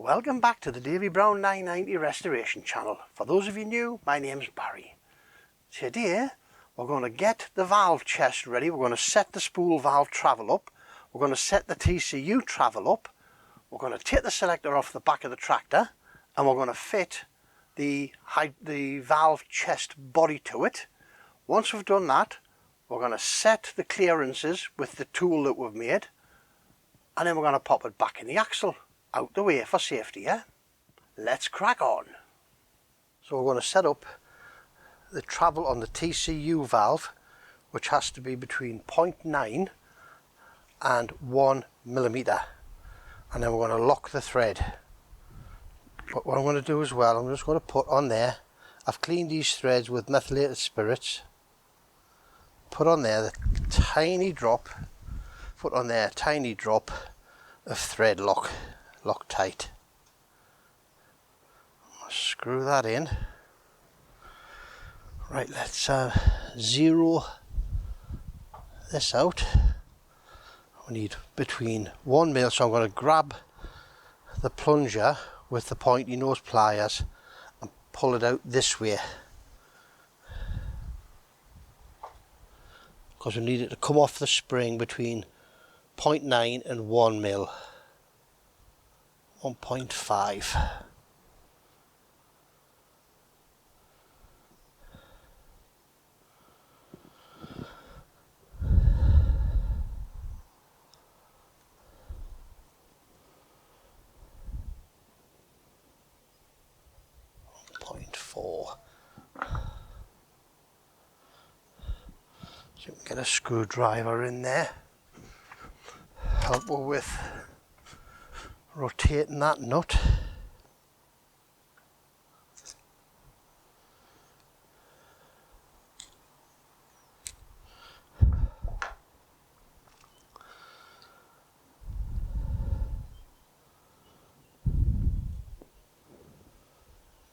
Welcome back to the Davy Brown 990 Restoration channel. For those of you new, my name's Barry. Today we're going to get the valve chest ready. We're going to set the spool valve travel up. We're going to set the TCU travel up. We're going to take the selector off the back of the tractor and we're going to fit the valve chest body to it. Once we've done that, we're going to set the clearences with the tool that we've made, and then we're going to pop it back in the axle out the way for safety. Yeah, let's crack on. So we're going to set up the travel on the TCU valve, which has to be between 0.9 and 1 millimeter, and then we're going to lock the thread. But what I'm going to do as well, I'm just going to put on there, I've cleaned these threads with methylated spirits, put on there the tiny drop, put on there a tiny drop of thread lock tight. Screw that in. Right, let's zero this out. We need between 1 mil, so I'm going to grab the plunger with the pointy nose pliers and pull it out this way, because we need it to come off the spring between 0.9 and 1 mil. 1.5. So you can get a screwdriver in there, help her with rotating that nut.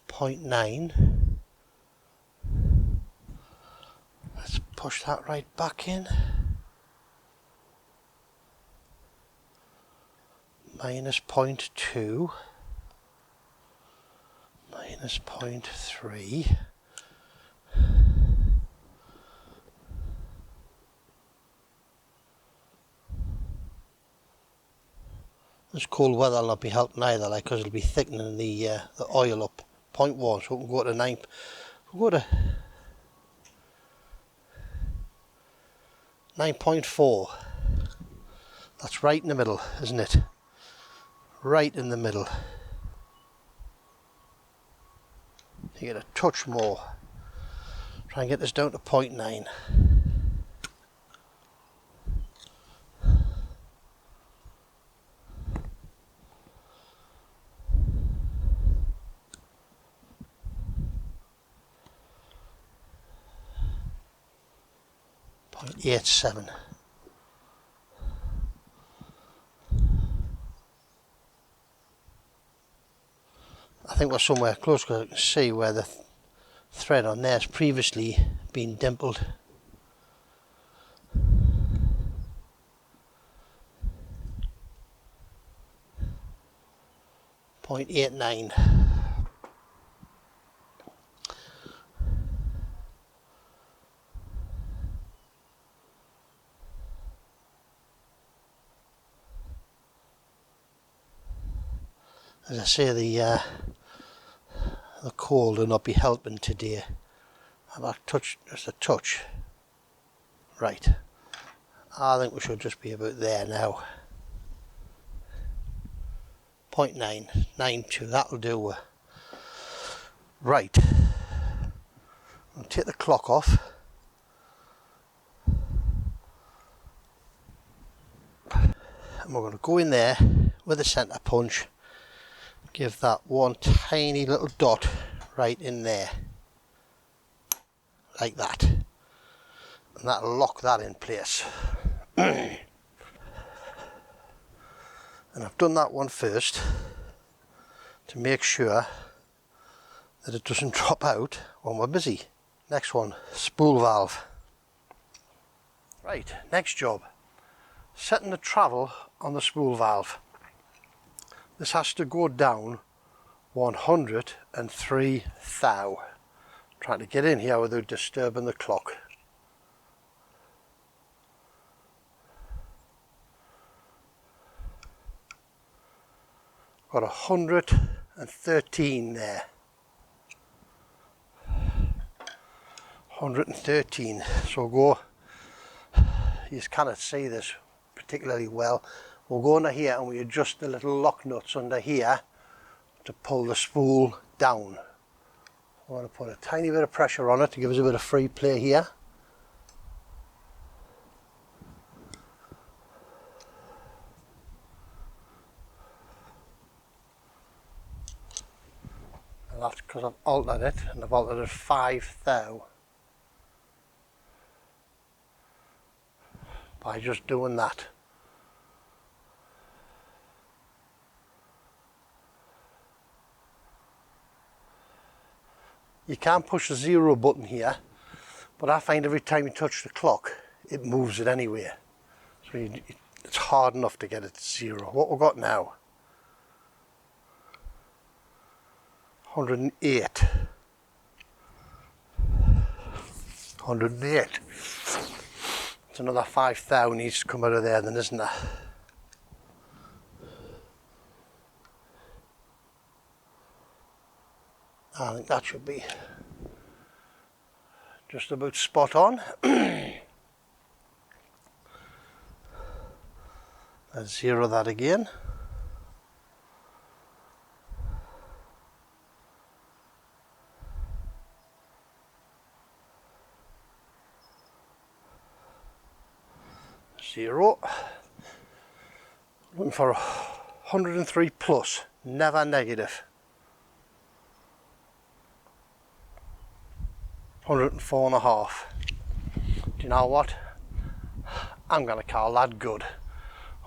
Point 9. Let's push that right back in. Minus 0.2. Minus 0.3. This cold weather will not be helping either, like, because it'll be thickening the oil up. 0.1, so we can go to 9. We'll go to 9.4. That's right in the middle, isn't it? Right in the middle. You get a touch more. Try and get this down to 0.9. .87. I think we're somewhere close, because I can see where the thread on there has previously been dimpled. .89. As I say, the cold will not be helping today. I've touched just a touch. Right. I think we should just be about there now. 0.992. That'll do. Right. I'll take the clock off. And we're going to go in there with a centre punch. Give that one tiny little dot right in there, like that, and that'll lock that in place. And I've done that one first to make sure that it doesn't drop out when we're busy. Next one, spool valve. Right, next job, setting the travel on the spool valve. This has to go down 103 thou. Trying to get in here without disturbing the clock. Got 113 there. 113. So we'll go, you cannot see this particularly well. We'll go under here and we adjust the little lock nuts under here to pull the spool down. I want to put a tiny bit of pressure on it to give us a bit of free play here. And that's because I've altered it, and I've altered it 5 thou by just doing that. You can't push the 0 button here, but I find every time you touch the clock it moves it anyway, so it's hard enough to get it to 0. What we've got now, 108. 108. It's another 5 thou needs to come out of there then, isn't there? I think that should be just about spot on. Let's 0 that again. Zero. Looking for 103 plus, never negative. 104.5. Do you know what? I'm going to call that good.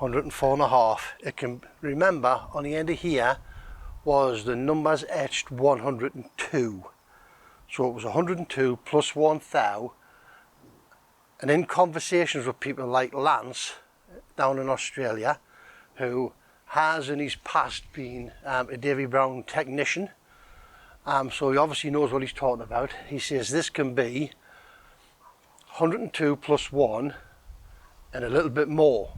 104.5. It can, remember, on the end of here was the numbers etched 102. So it was 102 plus 1 thou. And in conversations with people like Lance down in Australia, who has in his past been a Davy Brown technician, so he obviously knows what he's talking about. He says this can be 102 plus 1 and a little bit more,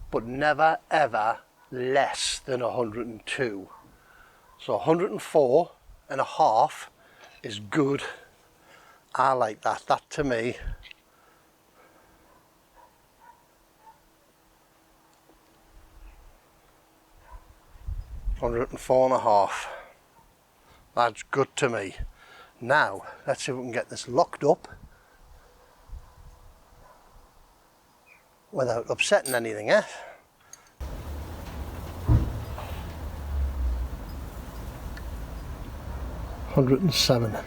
but never ever less than 102. So 104.5 is good. I like that. That to me, $104.5. That's good to me. Now, let's see if we can get this locked up without upsetting anything, eh? $107.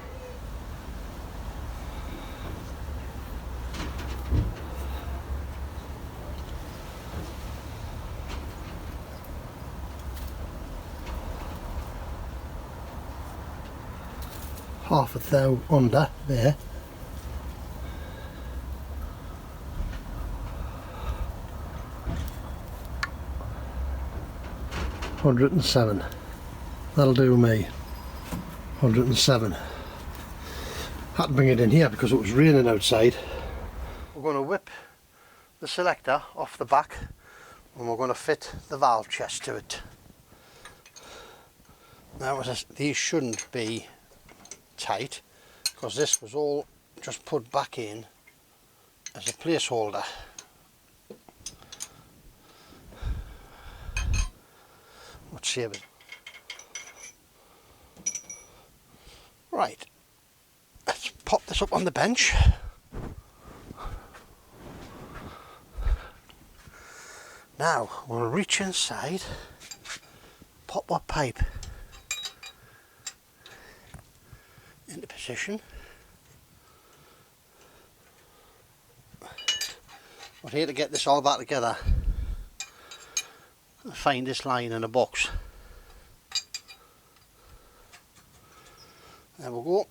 Half a thou under there. $107. That'll do me. 107. Had to bring it in here because it was raining outside. We're going to whip the selector off the back and we're going to fit the valve chest to it. Now these shouldn't be tight because this was all just put back in as a placeholder. Let's save it. Right, let's pop this up on the bench. Now we'll reach inside, pop our pipe into position. We're here to get this all back together. Find this line in a box. There we go.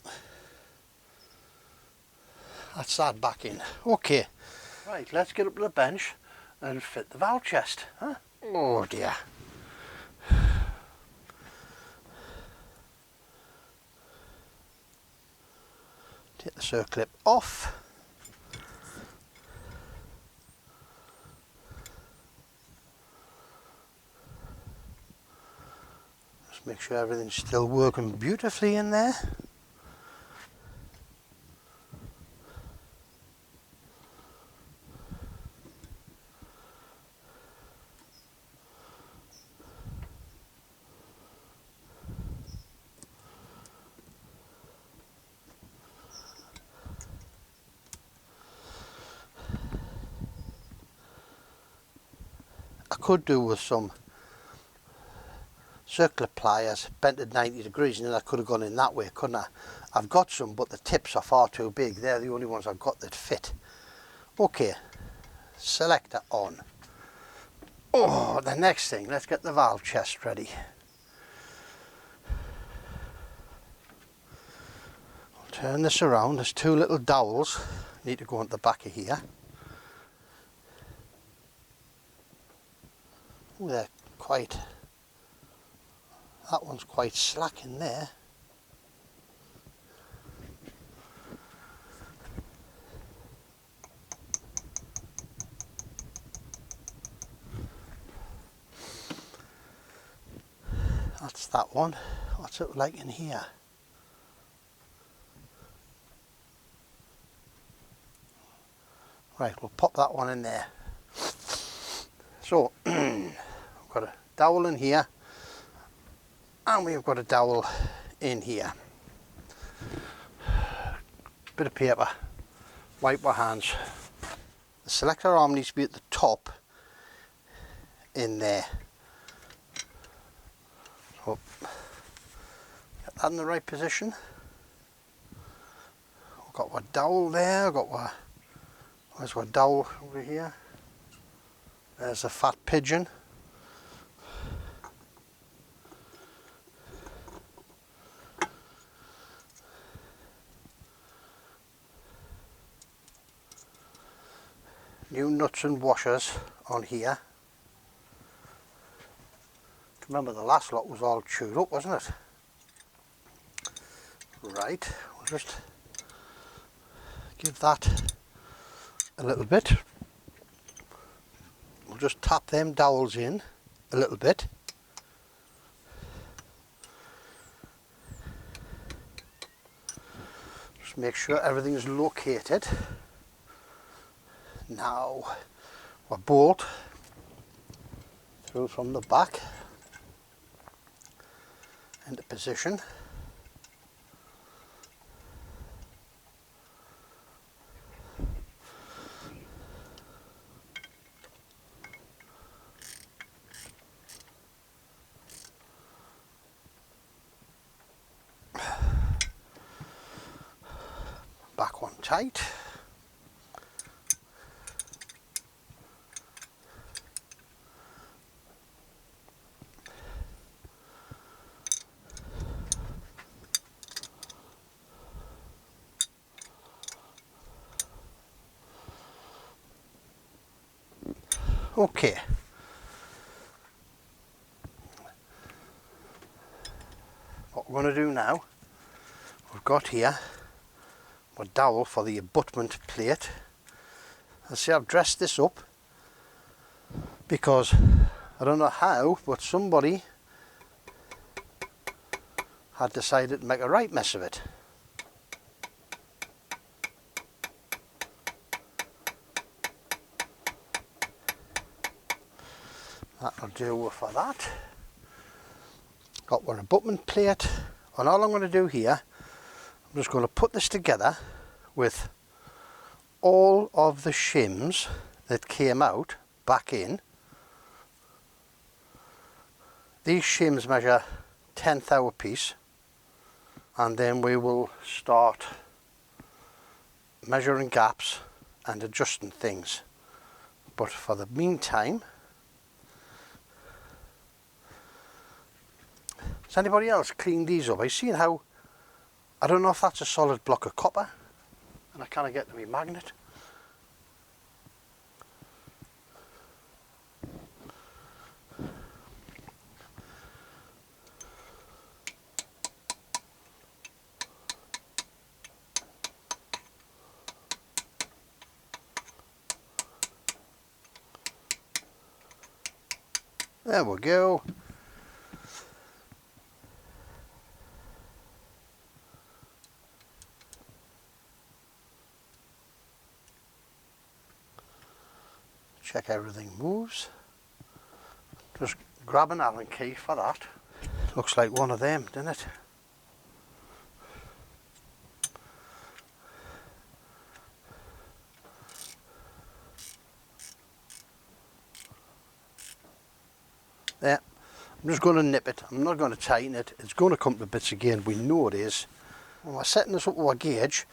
That's that back in. Okay. Right, let's get up to the bench and fit the valve chest. Huh? Oh dear. Take the circlip off. Just make sure everything's still working beautifully in there. I could do with some circular pliers bent at 90 degrees, and then I could have gone in that way, couldn't I? I've got some, but the tips are far too big. They're the only ones I've got that fit. Okay, selector on. Oh, the next thing, let's get the valve chest ready. I'll turn this around. There's two little dowels need to go into the back of here. Ooh, they're quite, that one's quite slack in there. That's that one. What's it like in here? Right, we'll pop that one in there. So, we've got a dowel in here, and we've got a dowel in here. Bit of paper, wipe our hands. The selector arm needs to be at the top in there. So, get that in the right position. We've got our dowel there, I've got our, where's our dowel over here? There's a fat pigeon. New nuts and washers on here. Remember the last lot was all chewed up, wasn't it? Right, we'll just give that a little bit. We'll just tap them dowels in a little bit. Just make sure everything's located. Now, we'll bolt through from the back into position. Back one tight. Okay. What we're going to do now, we've got here a dowel for the abutment plate. I see I've dressed this up because I don't know how, but somebody had decided to make a right mess of it. That'll do for that. Got one abutment plate, and all I'm going to do here, I'm just going to put this together with all of the shims that came out back in. These shims measure 1/10 a piece, and then we will start measuring gaps and adjusting things. But for the meantime, has anybody else cleaned these up? I've seen how, I don't know if that's a solid block of copper, and I can't get to my magnet. There we go. Check everything moves. Just grab an Allen key for that. Looks like one of them, doesn't it? There. I'm just going to nip it. I'm not going to tighten it. It's going to come to bits again. We know it is. When we're setting this up with our gauge,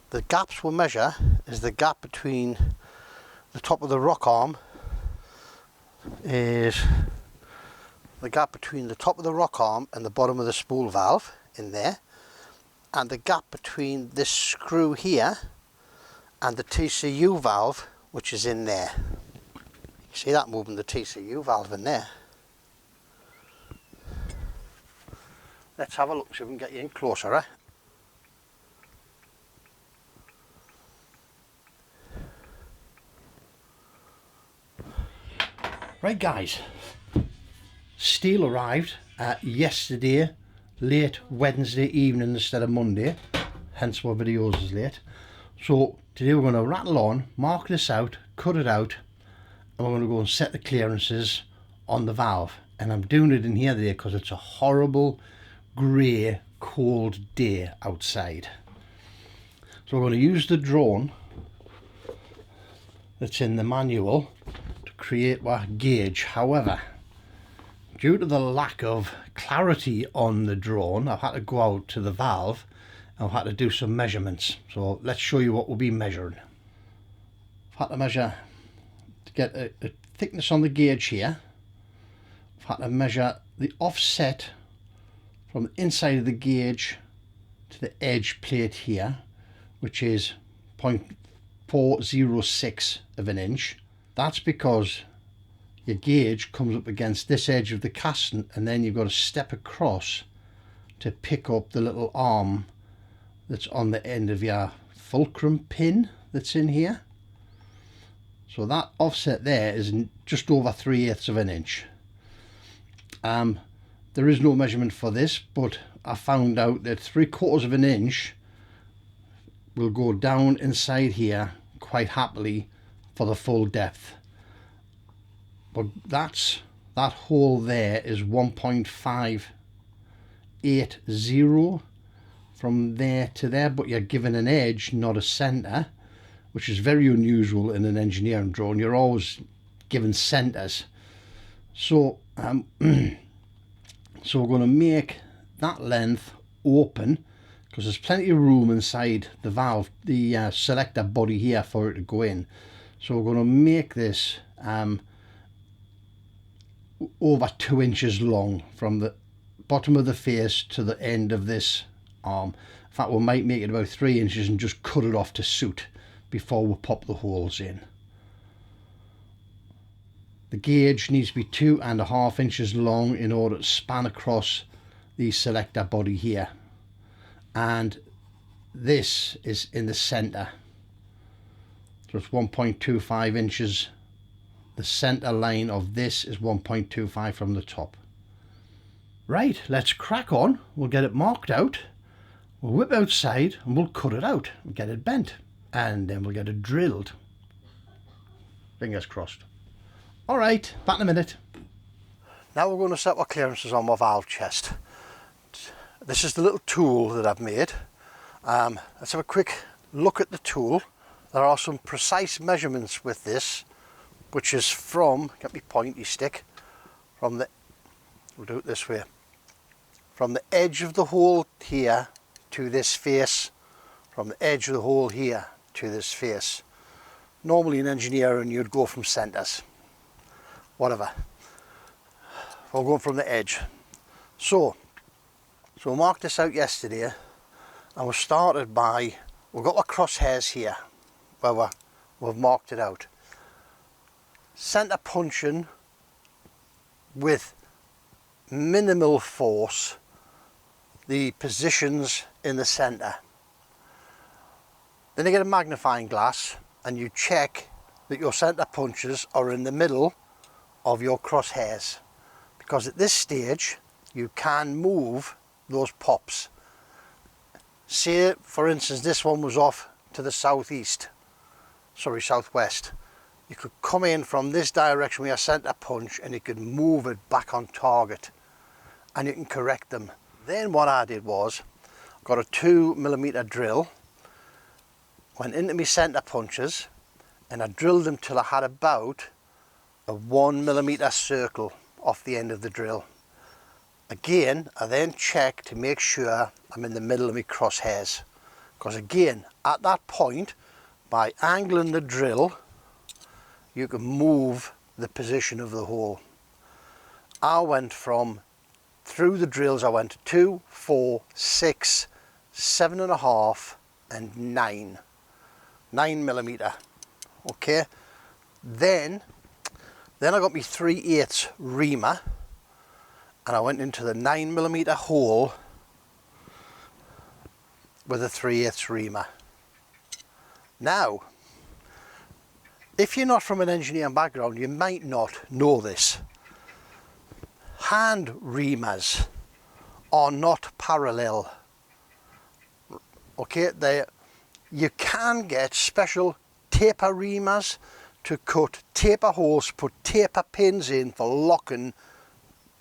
the gaps we'll measure is the gap between the top of the rock arm and the bottom of the spool valve in there, and the gap between this screw here and the TCU valve, which is in there. You see that moving, the TCU valve in there. Let's have a look, so we can get you in closer, eh? Right guys, steel arrived yesterday, late Wednesday evening instead of Monday, hence why videos is late. So today we're going to rattle on, mark this out, cut it out, and we're going to go and set the clearances on the valve. And I'm doing it in here today because it's a horrible grey cold day outside. So we're going to use the drone that's in the manual to create our gauge. However, due to the lack of clarity on the drone, I've had to go out to the valve and I've had to do some measurements. So let's show you what we'll be measuring. I've had to measure to get a thickness on the gauge here. I've had to measure the offset from the inside of the gauge to the edge plate here, which is 0.406 of an inch. That's because your gauge comes up against this edge of the casting, and then you've got to step across to pick up the little arm that's on the end of your fulcrum pin that's in here. So that offset there is just over 3/8 of an inch. There is no measurement for this, but I found out that 3/4 of an inch will go down inside here quite happily for the full depth. But that hole there is 1.580 from there to there, but you're given an edge, not a centre, which is very unusual in an engineering drone. You're always given centres. So so we're going to make that length open, because there's plenty of room inside the valve, the selector body here, for it to go in. So we're going to make this over 2 inches long from the bottom of the face to the end of this arm. In fact, we might make it about 3 inches and just cut it off to suit before we pop the holes in. The gauge needs to be 2.5 inches long in order to span across the selector body here, and this is in the centre, so it's 1.25 inches. The centre line of this is 1.25 from the top. Right, let's crack on. We'll get it marked out, we'll whip outside and we'll cut it out and get it bent, and then we'll get it drilled. Fingers crossed. Alright, back in a minute. Now we're going to set our clearances on my valve chest. This is the little tool that I've made. Let's have a quick look at the tool. There are some precise measurements with this, which is from, get me pointy stick, from the, we'll do it this way, from the edge of the hole here to this face, from the edge of the hole here to this face. Normally in engineering you'd go from centres. Whatever, we're going from the edge. So we marked this out yesterday, and we started by, we've got our crosshairs here where we've marked it out. Centre punching with minimal force the positions in the centre. Then you get a magnifying glass and you check that your centre punches are in the middle of your crosshairs. because at this stage you can move those pops. Say for instance this one was off to the southwest, you could come in from this direction with your centre punch and you could move it back on target and you can correct them. Then what I did was, got a 2mm drill, went into my centre punches and I drilled them till I had about a 1mm circle off the end of the drill. Again, I then check to make sure I'm in the middle of my crosshairs, because again, at that point, by angling the drill, you can move the position of the hole. I went from, through the drills, I went 2, 4, 6, 7.5 and 9mm. Okay, then I got my 3/8 reamer and I went into the 9mm hole with a 3/8 reamer. Now, if you're not from an engineering background, you might not know this. Hand reamers are not parallel. Okay, you can get special taper reamers to cut taper holes, put taper pins in for locking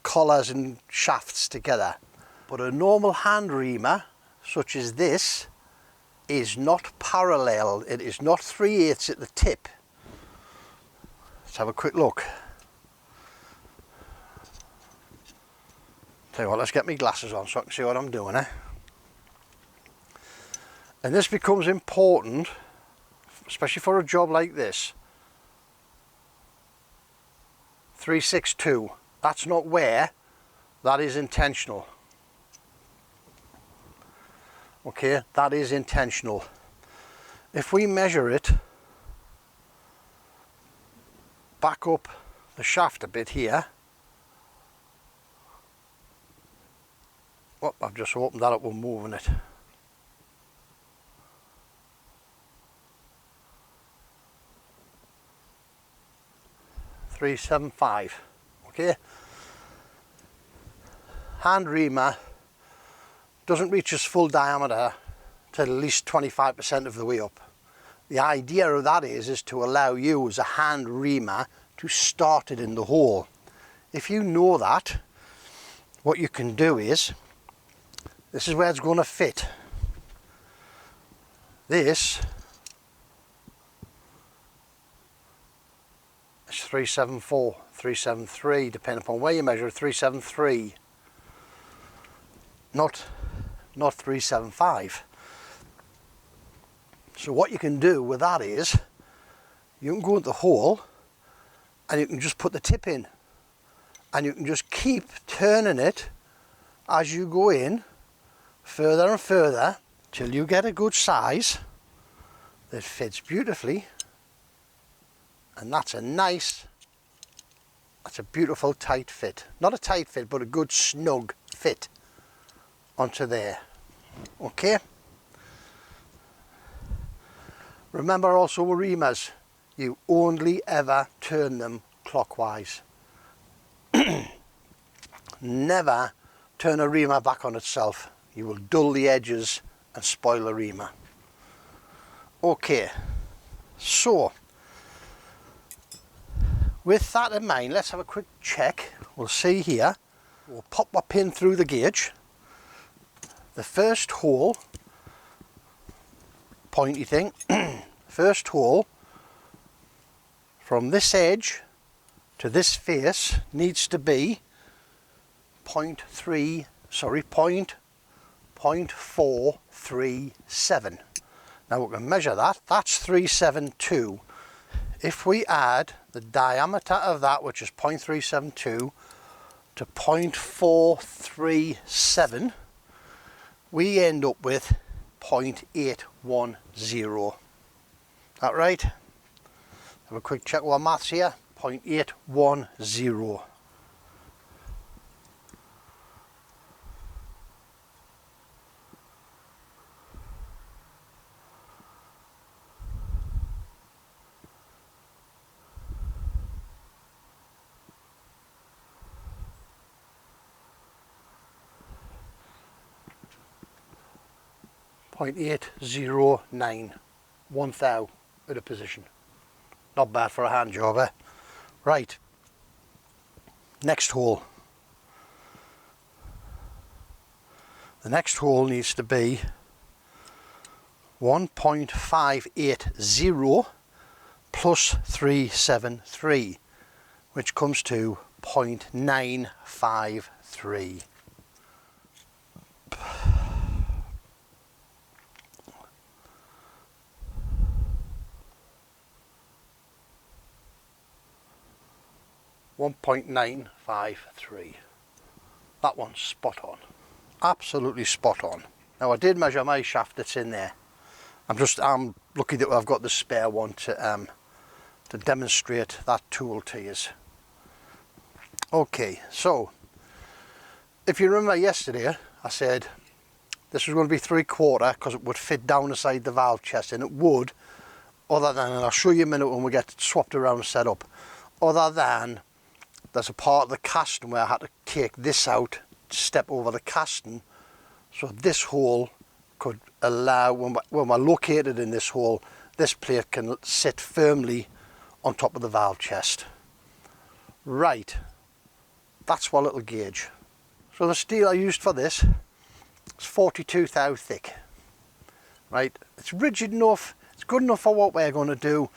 collars and shafts together. But a normal hand reamer, such as this, is not parallel. It is not 3/8 at the tip. Let's have a quick look. Tell you what, let's get my glasses on so I can see what I'm doing, eh? And this becomes important, especially for a job like this. 362, that's not where, that is intentional. Okay, that is intentional. If we measure it, back up the shaft a bit here. Oh, I've just opened that up with moving it. .375, okay. Hand reamer doesn't reach its full diameter till at least 25% of the way up. The idea of that is to allow you as a hand reamer to start it in the hole. If you know that, what you can do is, this is where it's going to fit. This is 374, 373, depending upon where you measure, 373, not 375. So what you can do with that is, you can go into the hole and you can just put the tip in and you can just keep turning it as you go in further and further till you get a good size that fits beautifully. And that's a beautiful tight fit. Not a tight fit, but a good snug fit onto there. Okay? Remember also with reamers, you only ever turn them clockwise. Never turn a reamer back on itself. You will dull the edges and spoil the reamer. Okay, so with that in mind, let's have a quick check. We'll see here, we'll pop our pin through the gauge. The first hole, pointy thing, first hole from this edge to this face needs to be 0.437. Now we can measure that, that's 372. If we add the diameter of that, which is 0.372, to 0.437, we end up with 0.810. That right? Have a quick check with our maths here. 0.810. 0.809, 1 thou at a position. Not bad for a hand job, eh? Right, next hole. The next hole needs to be 1.580 plus 373, which comes to 0.953. .953. That one's spot on. Absolutely spot on. Now I did measure my shaft that's in there. I'm lucky that I've got the spare one to demonstrate that tool to you. Okay, so if you remember yesterday I said this was going to be 3/4 because it would fit down inside the valve chest, and it would, other than, and I'll show you in a minute when we get swapped around and set up, other than there's a part of the casting where I had to take this out, step over the casting, so this hole could allow, when we're located in this hole, this plate can sit firmly on top of the valve chest. Right, that's our little gauge. So the steel I used for this is 42 thou thick. Right, it's rigid enough, it's good enough for what we're going to do.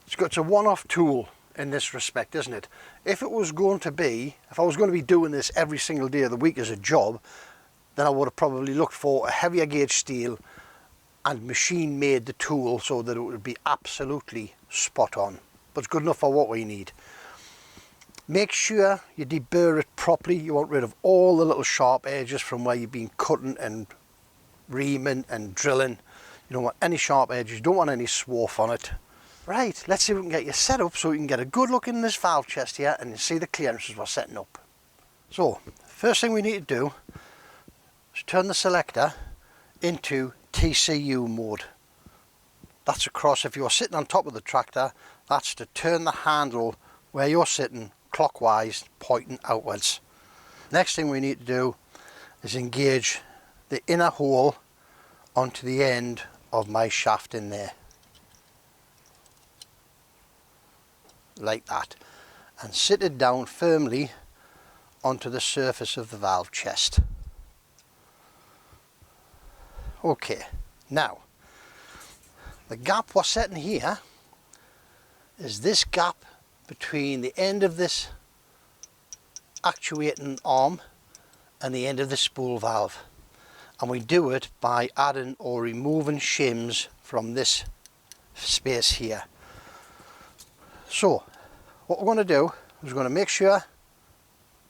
It's a one-off tool in this respect, isn't it? If I was going to be doing this every single day of the week as a job, then I would have probably looked for a heavier gauge steel and machine made the tool so that it would be absolutely spot on. But it's good enough for what we need. Make sure you deburr it properly. You want rid of all the little sharp edges from where you've been cutting and reaming and drilling. You don't want any sharp edges, you don't want any swarf on it. Right, let's see if we can get you set up so we can get a good look in this valve chest here and see the clearances we're setting up. So, first thing we need to do is turn the selector into TCU mode. That's across, if you're sitting on top of the tractor, that's to turn the handle where you're sitting clockwise, pointing outwards. Next thing we need to do is engage the inner hole onto the end of my shaft in there. Like that, and sit it down firmly onto the surface of the valve chest. Okay, now the gap we're setting here is this gap between the end of this actuating arm and the end of the spool valve, and we do it by adding or removing shims from this space here. So what we're going to do is we're going to make sure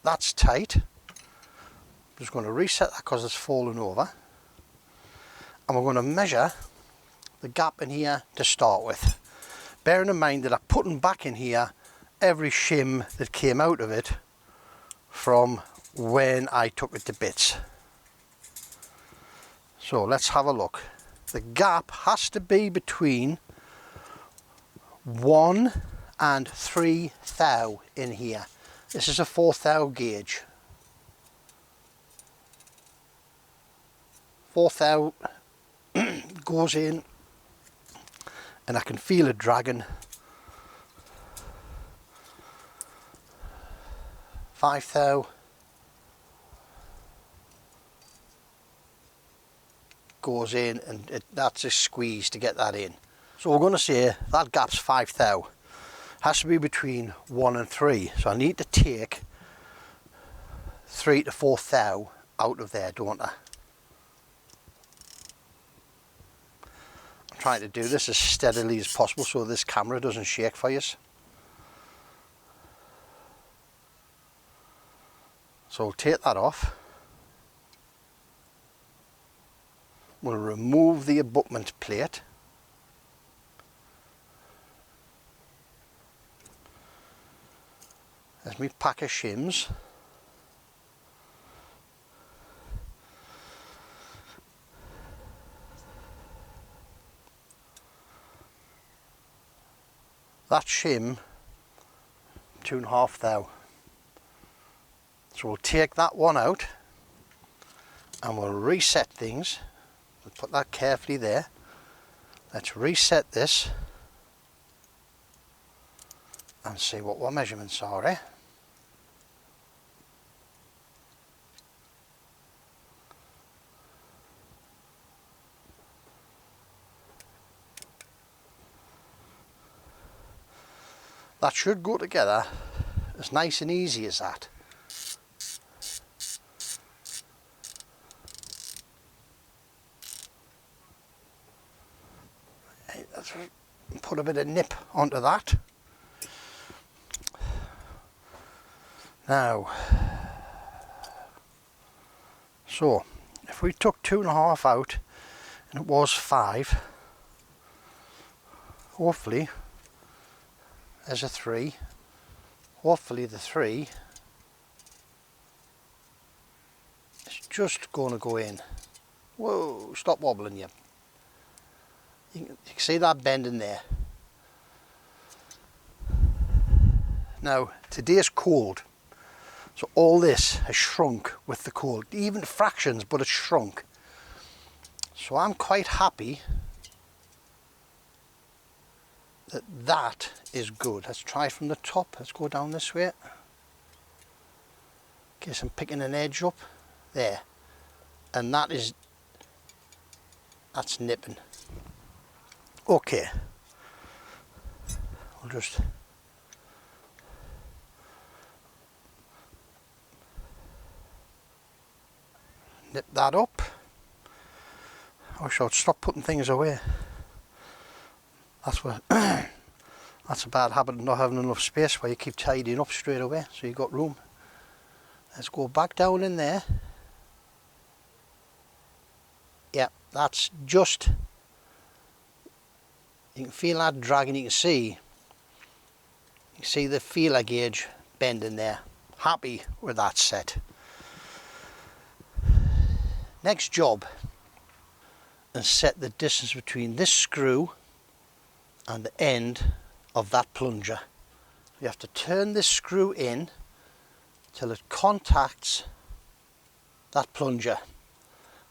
that's tight. I'm just going to reset that because it's fallen over, and we're going to measure the gap in here to start with, bearing in mind that I'm putting back in here every shim that came out of it from when I took it to bits. So let's have a look. The gap has to be between 1 and 3 thou in here. This is a 4 thou gauge. 4 thou goes in, and I can feel it dragging. 5 thou goes in, and that's a squeeze to get that in. So we're going to say that gap's 5 thou. Has to be between 1 and 3. So I need to take 3 to 4 thou out of there, don't I? I'm trying to do this as steadily as possible so this camera doesn't shake for you. So we'll take that off. We'll remove the abutment plate. There's my pack of shims. That shim, 2.5 thou. So we'll take that one out and we'll reset things We'll put that carefully there. Let's reset this and see what our measurements are, eh? That should go together as nice and easy as that. Let's put a bit of nip onto that. Now, so if we took 2.5 out and it was 5, hopefully there's a 3. Hopefully the 3 is just going to go in. Whoa, stop wobbling you. You can see that bend in there. Now, today's cold, so all this has shrunk with the cold, even fractions, but it's shrunk. So I'm quite happy that that is good. Let's try from the top. Let's go down this way. In case I'm picking an edge up. There. And that's nipping. Okay. We'll just nip that up. I wish I'd stop putting things away. That's what that's a bad habit of not having enough space where you keep tidying up straight away so you've got room. Let's go back down in there. Yeah, that's just, you can feel that dragging. You can see the feeler gauge bending there. Happy with that set. Next job is set the distance between this screw and the end of that plunger. You have to turn this screw in till it contacts that plunger.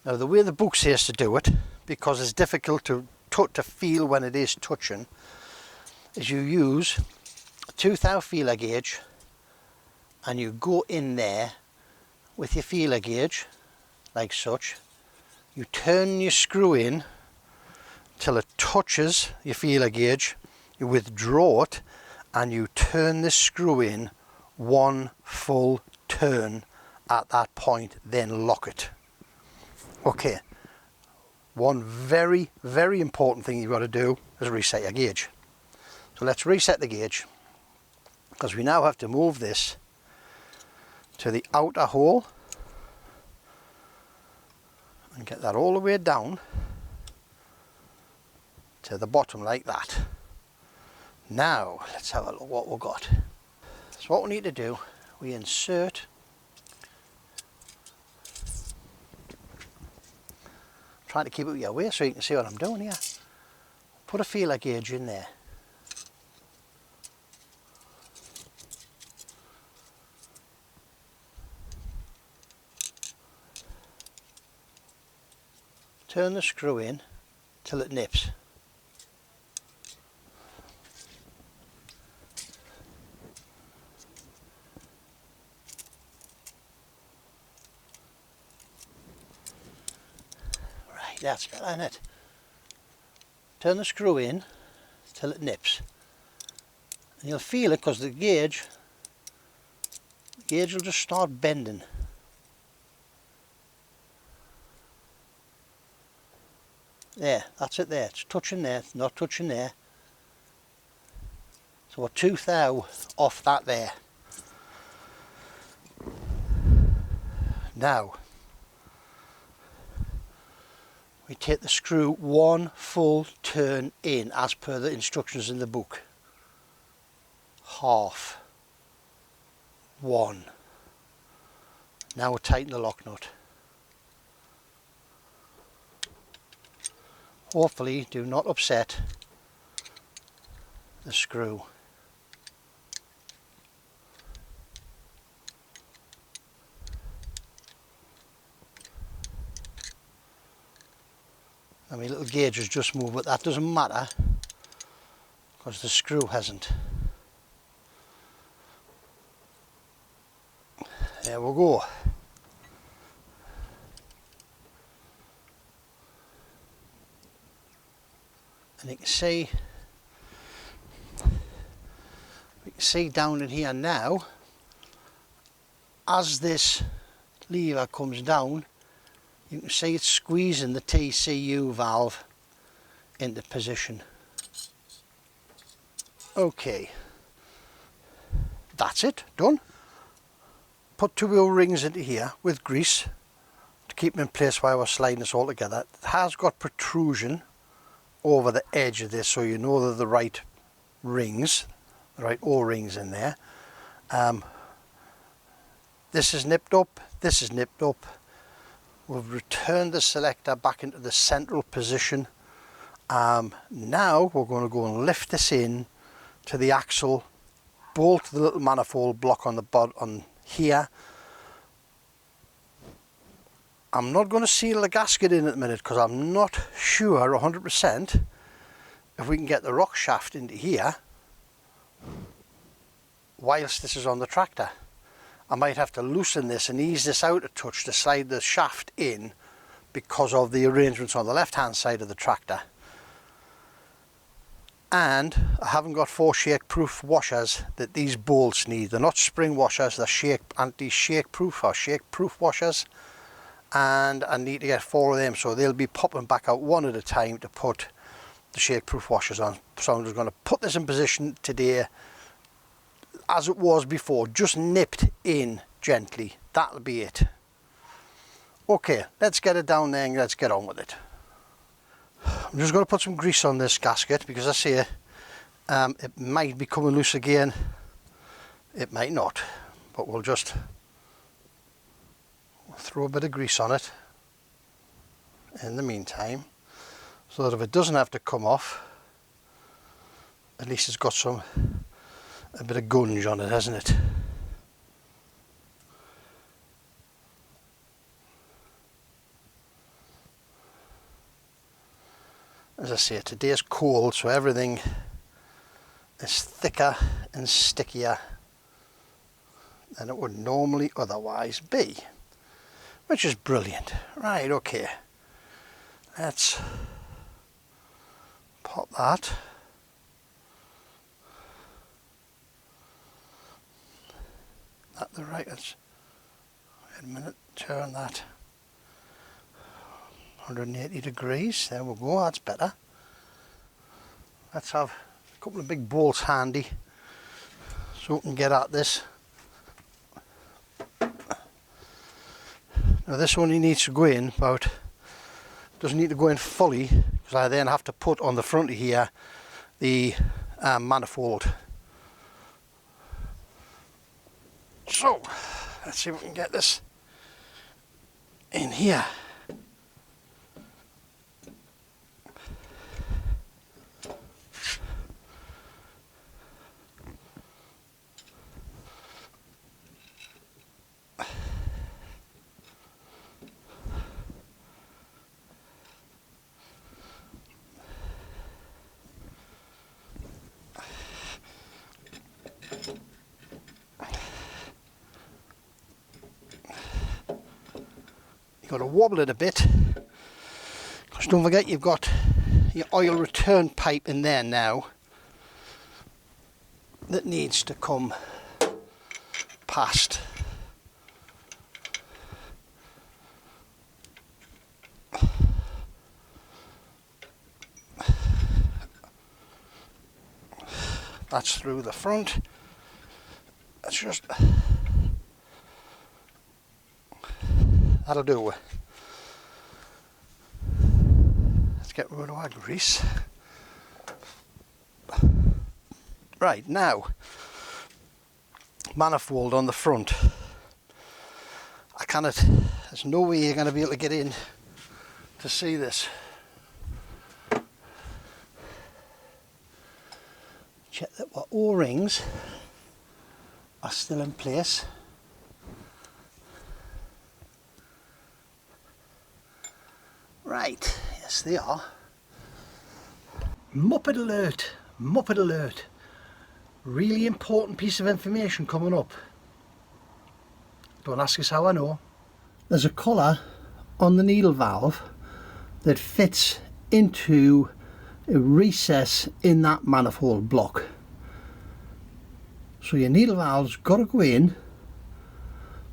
Now the way the book says to do it, because it's difficult to feel when it is touching, is you use a 2/1000 feeler gauge and you go in there with your feeler gauge like such. You turn your screw in till it touches your feeler gauge, you withdraw it and you turn the screw in 1 full turn at that point, then lock it. Okay, one very, very important thing you've got to do is reset your gauge. So let's reset the gauge, because we now have to move this to the outer hole and get that all the way down to the bottom like that. Now let's have a look what we've got. So what we need to do, we insert, trying to keep it your way so you can see what I'm doing here. Put a feeler gauge in there. Turn the screw in till it nips. Right, that's better, isn't it? Turn the screw in till it nips. And you'll feel it because the gauge will just start bending. There, that's it there. It's touching there, it's not touching there. So we're 2/1000 off that there. Now, we take the screw 1 full turn in as per the instructions in the book. 1/2. 1. Now we'll tighten the lock nut. Hopefully do not upset the screw. And my little gauge has just moved, but that doesn't matter because the screw hasn't. There we go. And you can see down in here now, as this lever comes down, you can see it's squeezing the TCU valve into position. Okay, that's it, done. Put 2 O-rings into here with grease to keep them in place while we're sliding this all together. It has got protrusion over the edge of this, so you know they're the right rings, the right O-rings in there. This is nipped up, this is nipped up. We've returned the selector back into the central position. Now we're going to go and lift this in to the axle, bolt the little manifold block on the on here. I'm not going to seal the gasket in at the minute because I'm not sure 100% if we can get the rock shaft into here whilst this is on the tractor. I might have to loosen this and ease this out a touch to slide the shaft in because of the arrangements on the left hand side of the tractor. And I haven't got 4 shake-proof washers that these bolts need. They're not spring washers, they're anti-shake-proof or shake-proof washers. And I need to get 4 of them, so they'll be popping back out one at a time to put the shake-proof washers on. So I'm just going to put this in position today as it was before, just nipped in gently. That'll be it. Okay, let's get it down there and let's get on with it. I'm just going to put some grease on this gasket because I see it might be coming loose again. It might not, but we'll just throw a bit of grease on it in the meantime, so that if it doesn't have to come off, at least it's got a bit of gunge on it, hasn't it? As I say, today's cold, so everything is thicker and stickier than it would normally otherwise be, which is brilliant. Right, okay, let's pop that. That the right, let's wait a minute, turn that 180 degrees, there we go, that's better. Let's have a couple of big bolts handy so we can get at this. Now this only needs to go in about, doesn't need to go in fully, because I then have to put on the front of here the manifold. So let's see if we can get this in here. Got to wobble it a bit, because don't forget you've got your oil return pipe in there now that needs to come past. That's through the front. That's just, that'll do. Let's get rid of our grease. Right, now, manifold on the front. I cannot, there's no way you're going to be able to get in to see this. Check that our O-rings are still in place. Right, you Yes, they are. Muppet alert, Muppet alert. Really important piece of information coming up. Don't ask us how I know. There's a collar on the needle valve that fits into a recess in that manifold block. So your needle valve's got to go in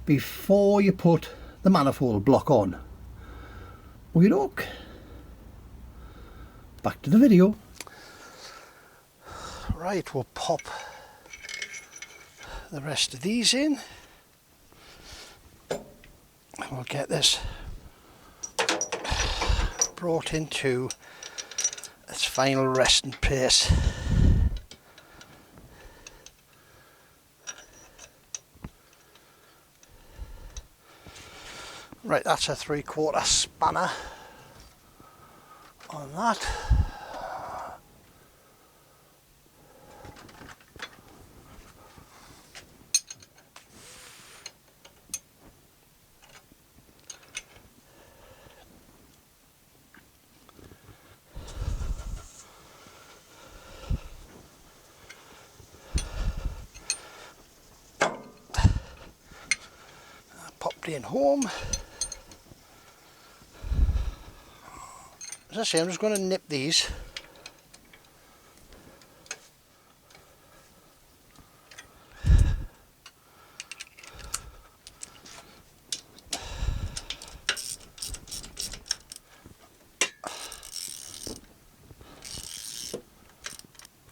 before you put the manifold block on. Okie doke. Back to the video. Right, we'll pop the rest of these in. And we'll get this brought into its final resting place. Right, that's a 3/4 spanner on that. Popped in home. As I say, I'm just going to nip these.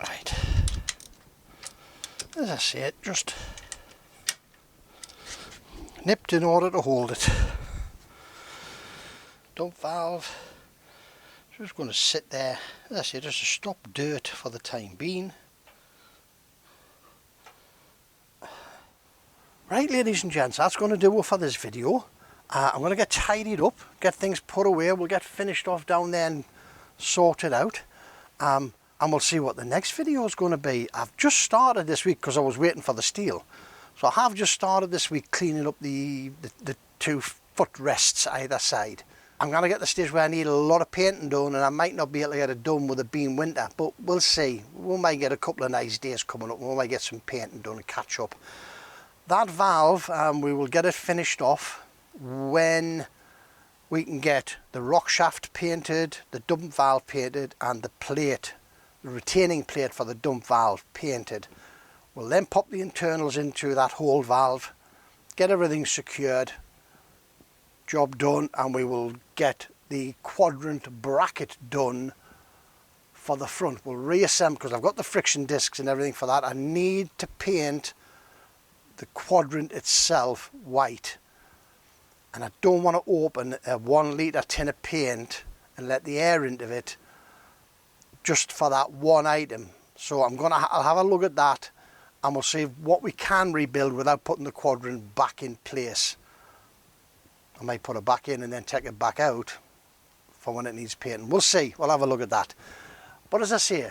Right. As I say, it just nipped in order to hold it. Dump valve. Just going to sit there, as I say, just to stop dirt for the time being. Right, ladies and gents, that's going to do it for this video. I'm going to get tidied up, get things put away, we'll get finished off down there and sorted out. And we'll see what the next video is going to be. I've just started this week because I was waiting for the steel. So I have just started this week cleaning up the 2 foot rests either side. I'm going to get to the stage where I need a lot of painting done, and I might not be able to get it done with it being winter, but we'll see. We might get a couple of nice days coming up, we might get some painting done and catch up. That valve, we will get it finished off when we can get the rock shaft painted, the dump valve painted, and the plate, the retaining plate for the dump valve painted. We'll then pop the internals into that whole valve, get everything secured, job done, and we will get the quadrant bracket done for the front. We'll reassemble, because I've got the friction discs and everything for that. I need to paint the quadrant itself white, and I don't want to open a 1 litre tin of paint and let the air into it just for that one item. So I'll have a look at that, and we'll see what we can rebuild without putting the quadrant back in place. I might put it back in and then take it back out for when it needs painting. We'll see, we'll have a look at that. But as I say,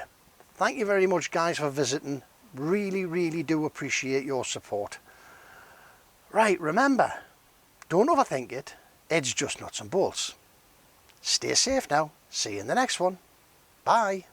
thank you very much guys for visiting. Really do appreciate your support. Right, remember, don't overthink it. It's just nuts and bolts. Stay safe now. See you in the next one. Bye.